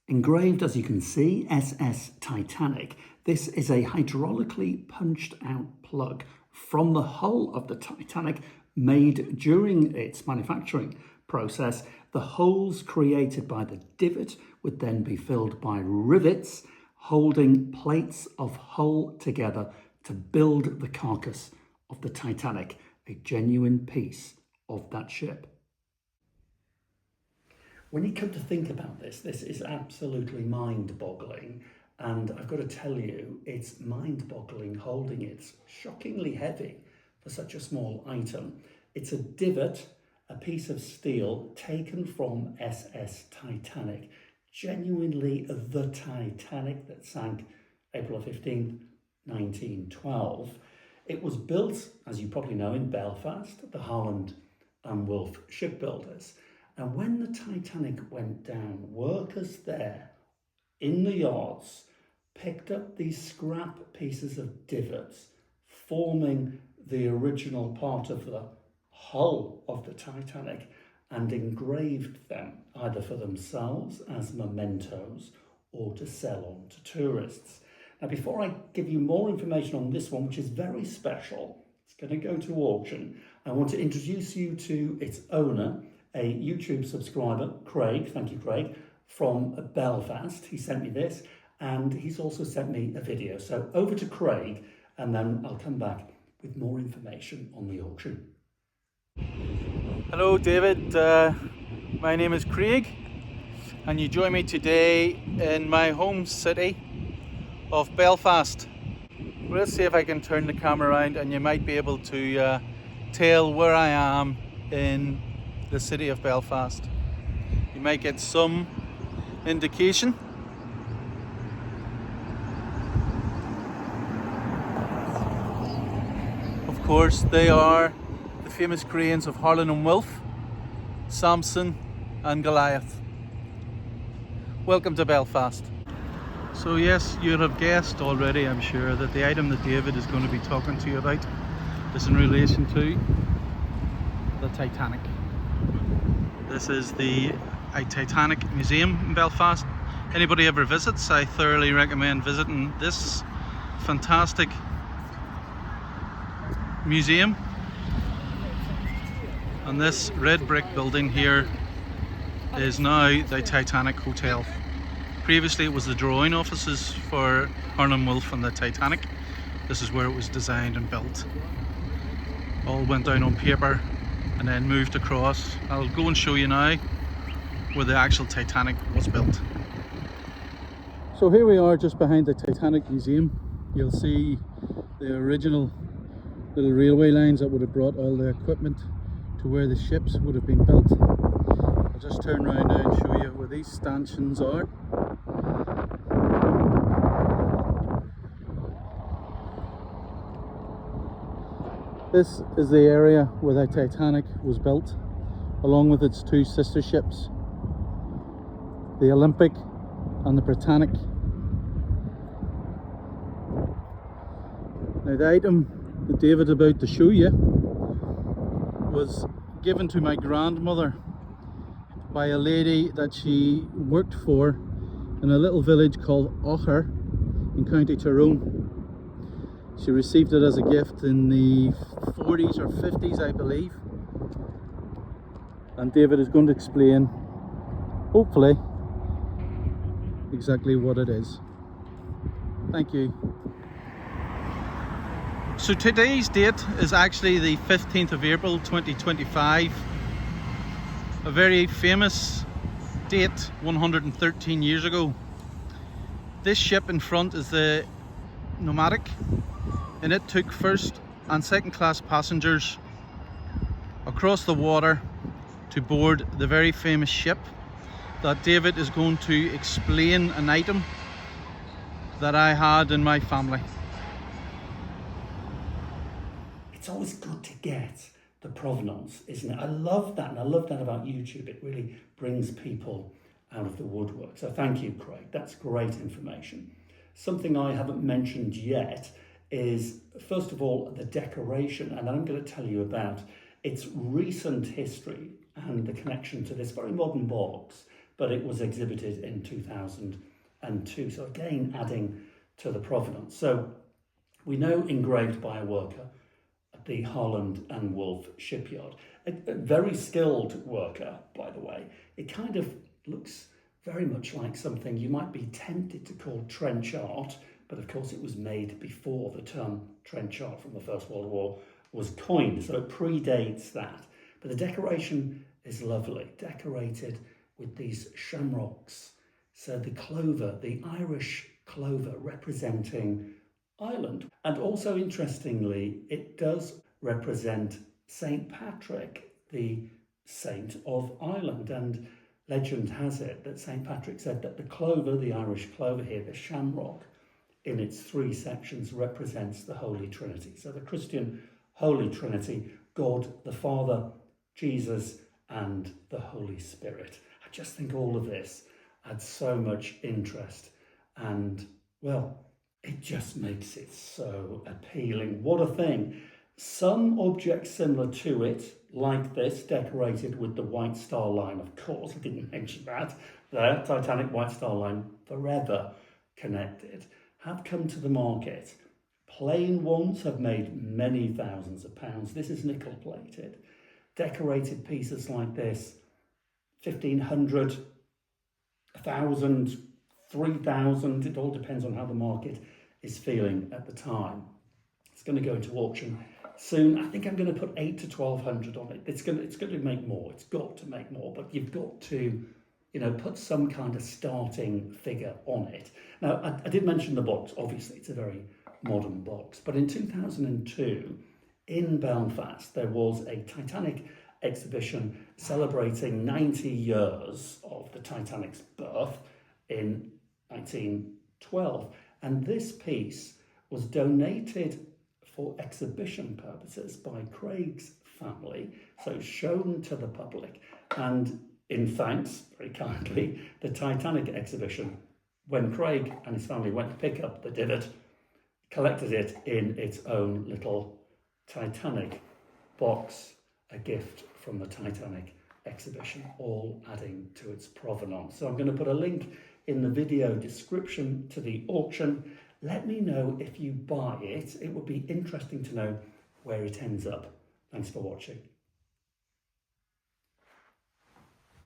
Engraved, as you can see, SS Titanic. This is a hydraulically punched out plug from the hull of the Titanic made during its manufacturing process. The holes created by the divot would then be filled by rivets holding plates of hull together to build the carcass of the Titanic, a genuine piece of that ship. When you come to think about this, this is absolutely mind-boggling. And I've got to tell you, it's mind-boggling holding it. Shockingly heavy for such a small item. It's a divot, a piece of steel taken from SS Titanic. Genuinely the Titanic that sank April 15th, 1912. It was built, as you probably know, in Belfast, the Harland and Wolff Shipbuilders. And when the Titanic went down, workers there in the yards picked up these scrap pieces of divots, forming the original part of the hull of the Titanic, and engraved them either for themselves as mementos or to sell on to tourists. Now, before I give you more information on this one, which is very special, it's going to go to auction, I want to introduce you to its owner, a YouTube subscriber, Craig. Thank you, Craig, from Belfast. He sent me this, and he's also sent me a video. So over to Craig, and then I'll come back with more information on the auction. Hello, David. My name is Craig, and you join me today in my home city of Belfast. Let's see if I can turn the camera around, and you might be able to tell where I am in the city of Belfast. You might get some indication. Of course, they are the famous cranes of Harland and Wolff, Samson and Goliath. Welcome to Belfast. So yes, you'd have guessed already, I'm sure, that the item that David is going to be talking to you about is in relation to the Titanic. This is the Titanic Museum in Belfast. Anybody ever visits, I thoroughly recommend visiting this fantastic museum. And this red brick building here is now the Titanic Hotel. Previously it was the drawing offices for Harland and Wolff and the Titanic. This is where it was designed and built. All went down on paper and then moved across. I'll go and show you now where the actual Titanic was built. So here we are just behind the Titanic Museum. You'll see the original little railway lines that would have brought all the equipment to where the ships would have been built. I'll just turn around now and show you where these stanchions are. This is the area where the Titanic was built, along with its two sister ships, the Olympic and the Britannic. Now, the item that David's about to show you was given to my grandmother by a lady that she worked for in a little village called Harper in County Tyrone. She received it as a gift in the 40s or 50s, I believe. And David is going to explain, hopefully, exactly what it is. Thank you. So today's date is actually the 15th of April 2025. A very famous date 113 years ago. This ship in front is the Nomadic, and it took first and second class passengers across the water to board the very famous ship that David is going to explain, an item that I had in my family. It's always good to get the provenance, isn't it? I love that, and I love that about YouTube. It really brings people out of the woodwork. So thank you, Craig. That's great information. Something I haven't mentioned yet is, first of all, the decoration, and I'm going to tell you about its recent history and the connection to this very modern box but it was exhibited in 2002. So again, adding to the provenance. So we know engraved by a worker at the Harland and Wolff Shipyard. A very skilled worker, by the way. It kind of looks very much like something you might be tempted to call trench art, but of course it was made before the term trench art from the First World War was coined, so it predates that. But the decoration is lovely, decorated with these shamrocks. So the clover, the Irish clover, representing Ireland. And also interestingly, it does represent St. Patrick, the saint of Ireland. And legend has it that St. Patrick said that the clover, the Irish clover here, the shamrock, in its 3 sections represents the Holy Trinity. So the Christian Holy Trinity, God the Father, Jesus, and the Holy Spirit. I just think all of this adds so much interest and, well, it just makes it so appealing. What a thing. Some objects similar to it, like this, decorated with the White Star Line, of course, I didn't mention that, the Titanic White Star Line, forever connected, have come to the market. Plain ones have made many thousands of pounds. This is nickel plated. Decorated pieces like this, 1,500, 1,000, 3,000, it all depends on how the market is feeling at the time. It's going to go into auction soon. I think I'm going to put 800 to 1,200 on it. It's going to make more. It's got to make more, but you've got to, put some kind of starting figure on it. Now, I did mention the box. Obviously, it's a very modern box, but in 2002, in Belfast, there was a Titanic exhibition celebrating 90 years of the Titanic's birth in 1912. And this piece was donated for exhibition purposes by Craig's family, so shown to the public. And in thanks, very kindly, the Titanic exhibition, when Craig and his family went to pick up the Divot, collected it in its own little Titanic box, a gift from the Titanic exhibition, all adding to its provenance. So I'm going to put a link in the video description to the auction. Let me know if you buy it. It would be interesting to know where it ends up. Thanks for watching.